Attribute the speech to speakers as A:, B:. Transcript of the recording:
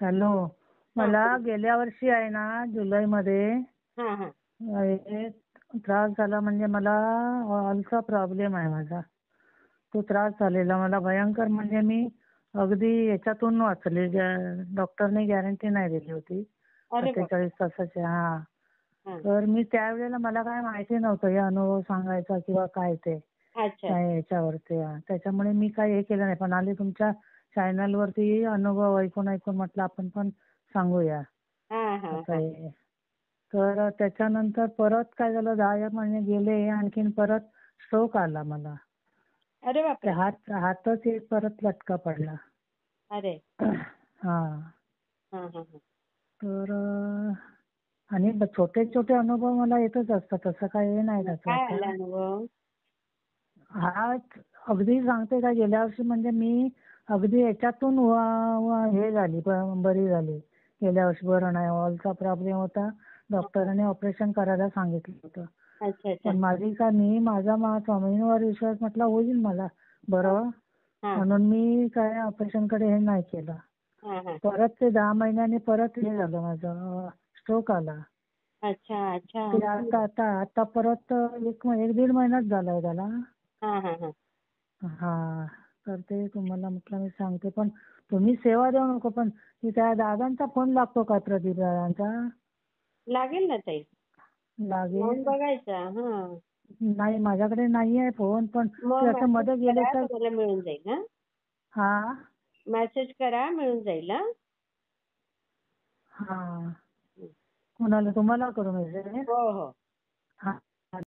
A: Hello. मला गेल्या वर्षी आहे ना जुलैमध्ये
B: हा हा
A: एक त्रास झाला. म्हणजे मला ऑलचा प्रॉब्लेम आहे माझा. तो त्रास झालेला मला भयंकर. म्हणजे मी अगदी याच्यातून वाचले. डॉक्टरने गॅरंटी नाही दिली होती
B: अरे बापरे.
A: 48 तासाची. हा.
B: हा.
A: तर मी त्यावेळेला मला काय माहिती नव्हतं हे अनुभव सांगायचा किंवा काय ते
B: अच्छा.
A: काय याच्यावरती. त्याच्यामुळे मी काही हे केलं नाही. पण आले तुमच्या चॅनल वरती अनुभव ऐकून ऐकून म्हटलं आपण पण सांगूया
B: हा हा
A: आता
B: हा
A: हे. तर त्याच्यानंतर परत काय झालं 10 महिने गेले आणखीन परत स्ट्रोक आला मला.
B: अरे
A: ते
B: बापरे.
A: हातच एक परत लटका पडला.
B: अरे.
A: हा.
B: हा हा हा
A: तर आणि छोटे छोटे अनुभव मला येतच असतात. तसं काही हे नाही
B: मग
A: त्याचं
B: काय
A: आता.
B: आला अनुभव?
A: हा अगदी सांगते का गेल्या वर्षी म्हणजे मी अगदी याच्यातून हे झाली बरी झाली. गेल्या वर्षी बरं नाही. ऑलचा प्रॉब्लेम होता. डॉक्टरांनी ऑपरेशन करायला सांगितलं होतं.
B: अच्छा अच्छा.
A: पण माझा स्वामींवर विश्वास म्हटला होईल मला
B: हा
A: बरं.
B: हा
A: म्हणून मी काय ऑपरेशनकडे हे नाही केलं.
B: हा हा.
A: परत ते 10 महिन्यांनी परत हे झालं माझं स्ट्रोक आला.
B: अच्छा अच्छा.
A: ते आता आता आता परत एक दीड महिनाच झालाय त्याला.
B: हा हा हा
A: हा. तर ते तुम्हाला म्हटलं मी सांगते. पण तुम्ही सेवा देऊ नको. पण त्या दादांचा फोन लागतो का प्रदीप दादांचा?
B: लागेल ना ताई. लावून
A: लागेल.
B: बघायचा. हा.
A: नाही माझ्याकडे नाहीये फोन. पण ते
B: मग
A: असं मध्ये
B: मेसेज
A: गेले
B: करा,
A: तर.
B: तुम्हाला मिळून जाईल. हा.
A: हा.
B: मेसेज करा, मिळून जाईल. हा.
A: हा. कुणाला तुम्हाला करू मेसेज?
B: हो हो.
A: हा.